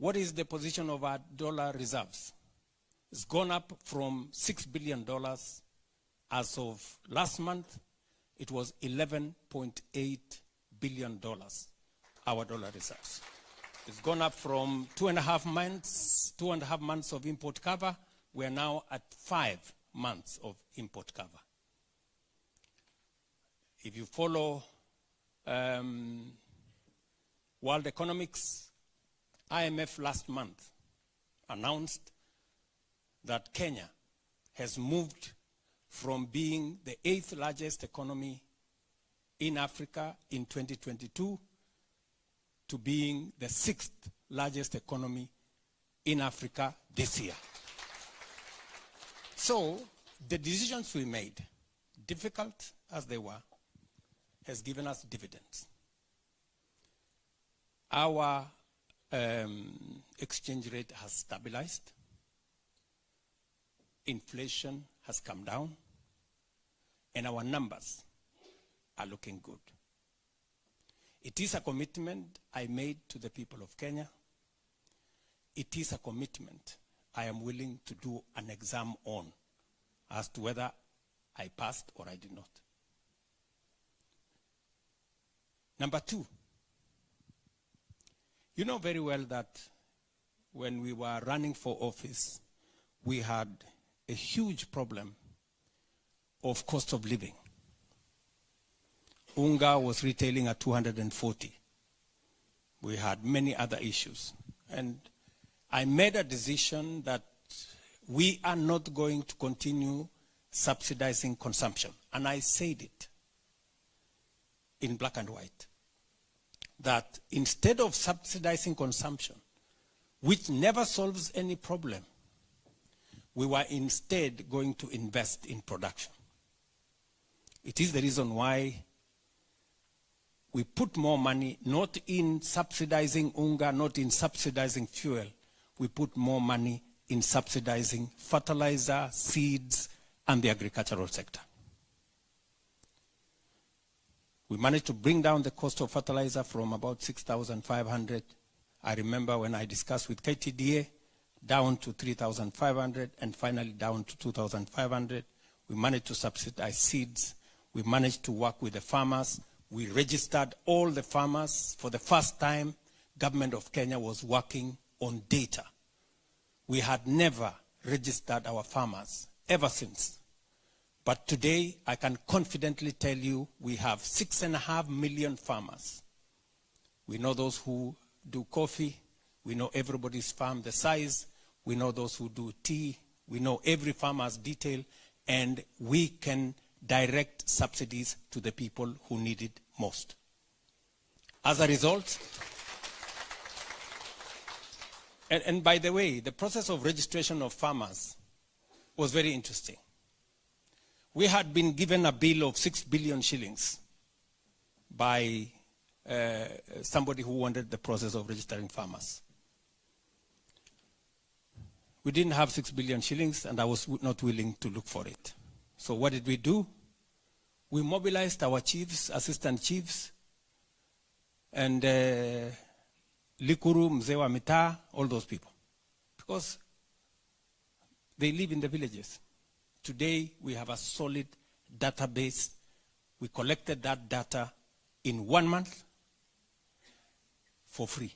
What is the position of our dollar reserves? It's gone up from $6 billion as of last month. It was $11.8 billion, our dollar reserves. It's gone up from 2.5 months of import cover. We are now at 5 months of import cover. If you follow world economics, IMF last month announced that Kenya has moved from being the 8th largest economy in Africa in 2022 to being the 6th largest economy in Africa this year. So the decisions we made, difficult as they were, has given us dividends. Our exchange rate has stabilized. Inflation has come down. And our numbers are looking good. It is a commitment I made to the people of Kenya. It is a commitment I am willing to do an exam on as to whether I passed or I did not. Number 2, you know very well that when we were running for office, we had a huge problem of cost of living. Unga was retailing at 240. We had many other issues. And I made a decision that we are not going to continue subsidizing consumption. And I said it in black and white, that instead of subsidizing consumption, which never solves any problem, we were instead going to invest in production. It is the reason why we put more money, not in subsidizing unga, not in subsidizing fuel. We put more money in subsidizing fertilizer, seeds, and the agricultural sector. We managed to bring down the cost of fertilizer from about 6,500. I remember when I discussed with KTDA, down to 3,500, and finally down to 2,500. We managed to subsidize seeds. We managed to work with the farmers. We registered all the farmers. For the first time, government of Kenya was working on data. We had never registered our farmers ever since. But today, I can confidently tell you we have 6.5 million farmers. We know those who do coffee. We know everybody's farm, the size. We know those who do tea. We know every farmer's detail. And we can direct subsidies to the people who need it most. As a result, and by the way, the process of registration of farmers was very interesting. We had been given a bill of 6 billion shillings by somebody who wanted the process of registering farmers. We didn't have 6 billion shillings, and I was not willing to look for it. So what did we do? We mobilized our chiefs, assistant chiefs, and Likuru, Mzee wa Mitaa, all those people, because they live in the villages. Today, we have a solid database. We collected that data in 1 month for free.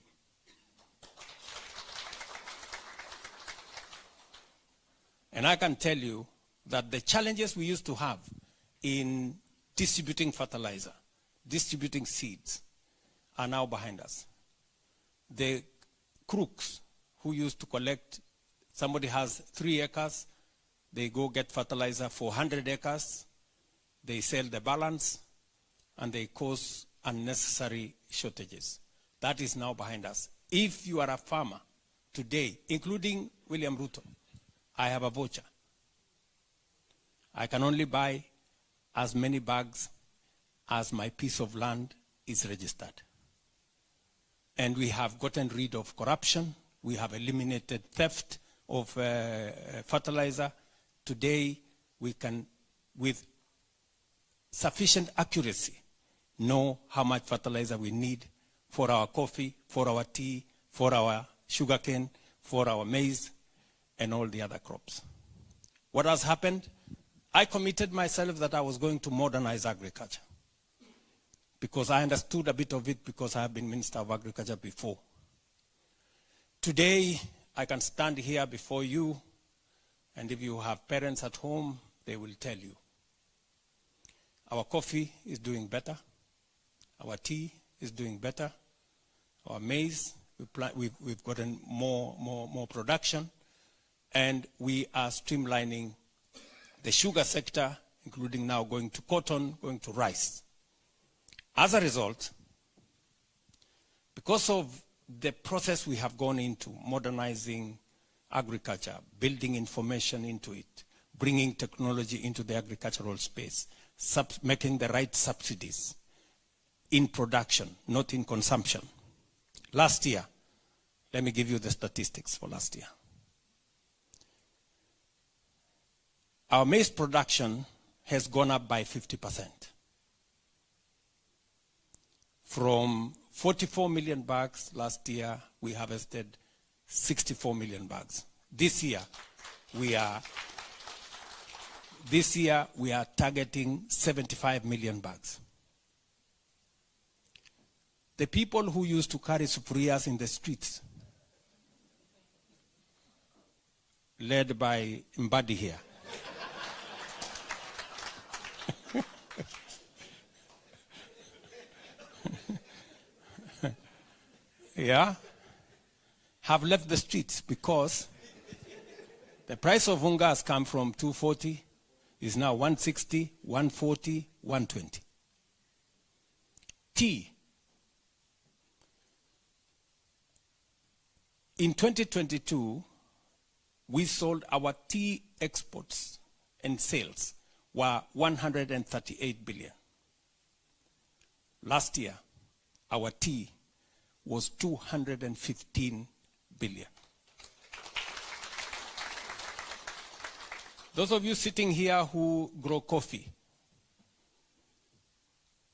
And I can tell you that the challenges we used to have in distributing fertilizer, distributing seeds, are now behind us. The crooks who used to collect, somebody has 3 acres, they go get fertilizer for 100 acres, they sell the balance, and they cause unnecessary shortages. That is now behind us. If you are a farmer today, including William Ruto, I have a voucher. I can only buy as many bags as my piece of land is registered. And we have gotten rid of corruption. We have eliminated theft of fertilizer. Today, we can, with sufficient accuracy, know how much fertilizer we need for our coffee, for our tea, for our sugarcane, for our maize, and all the other crops. What has happened? I committed myself that I was going to modernize agriculture, because I understood a bit of it because I have been Minister of Agriculture before. Today, I can stand here before you, and if you have parents at home, they will tell you. Our coffee is doing better. Our tea is doing better. Our maize, we've gotten more production, and we are streamlining the sugar sector, including now going to cotton, going to rice. As a result, because of the process we have gone into, modernizing agriculture, building information into it, bringing technology into the agricultural space, making the right subsidies in production, not in consumption. Last year, let me give you the statistics for last year. Our maize production has gone up by 50%. From 44 million bags last year, we harvested 64 million bags. This year, we are targeting 75 million bags. The people who used to carry Sufurias in the streets, led by Mbadi here, yeah, have left the streets because the price of unga has come from 240, is now 160, 140, 120. Tea. In 2022, we sold our tea exports and sales were 138 billion. Last year, our tea was 215 billion. Those of you sitting here who grow coffee,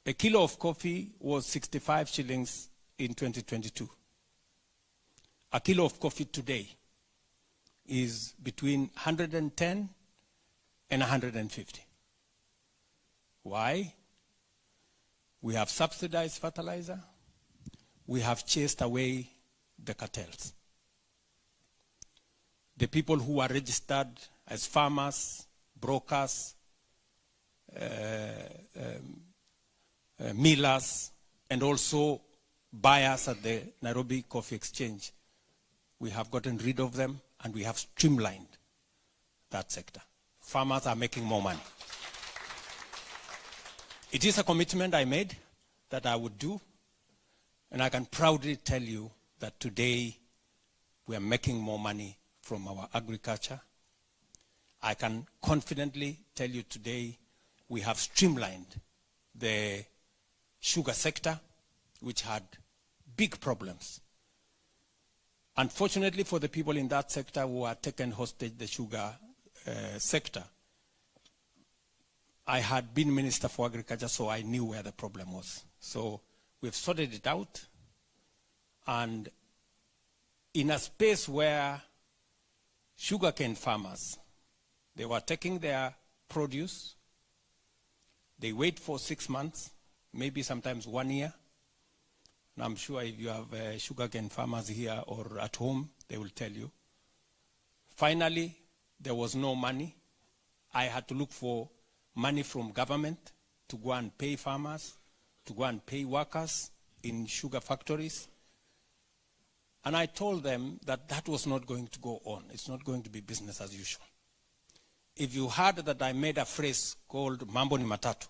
a kilo of coffee was 65 shillings in 2022. A kilo of coffee today is between 110 and 150. Why? We have subsidized fertilizer. We have chased away the cartels. The people who are registered as farmers, brokers, millers, and also buyers at the Nairobi Coffee Exchange, we have gotten rid of them and we have streamlined that sector. Farmers are making more money. It is a commitment I made that I would do, and I can proudly tell you that today we are making more money from our agriculture. I can confidently tell you today we have streamlined the sugar sector, which had big problems. Unfortunately for the people in that sector who are taken hostage, the sugar sector, I had been Minister for Agriculture, so I knew where the problem was. So we've sorted it out, and in a space where sugarcane farmers, they were taking their produce, they wait for 6 months, maybe sometimes 1 year. And I'm sure if you have sugarcane farmers here or at home, they will tell you. Finally, there was no money. I had to look for money from government to go and pay farmers, to go and pay workers in sugar factories. And I told them that that was not going to go on. It's not going to be business as usual. If you heard that I made a phrase called Mambo ni Matatu,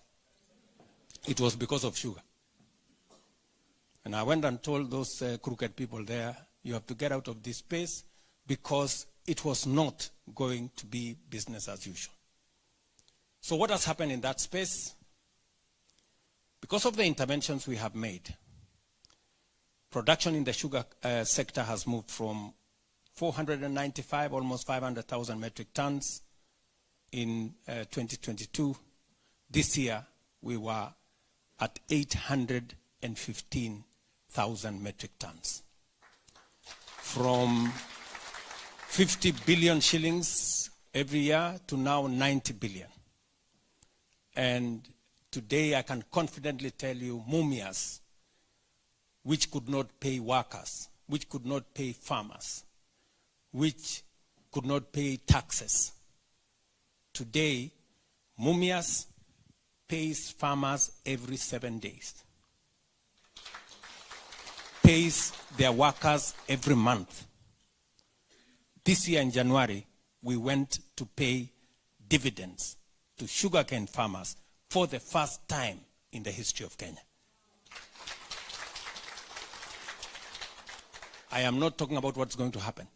it was because of sugar. And I went and told those crooked people there, you have to get out of this space, because it was not going to be business as usual. So what has happened in that space? Because of the interventions we have made, production in the sugar sector has moved from 495, almost 500,000 metric tons in 2022. This year, we were at 815,000 metric tons. from 50 billion shillings every year to now 90 billion. And today I can confidently tell you Mumias, which could not pay workers, which could not pay farmers, which could not pay taxes. Today, Mumias pays farmers every 7 days, pays their workers every month. This year in January, we went to pay dividends to sugarcane farmers for the first time in the history of Kenya. I am not talking about what's going to happen.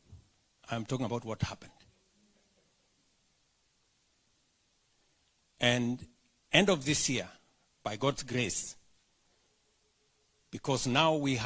I am talking about what happened. And end of this year, by God's grace, because now we have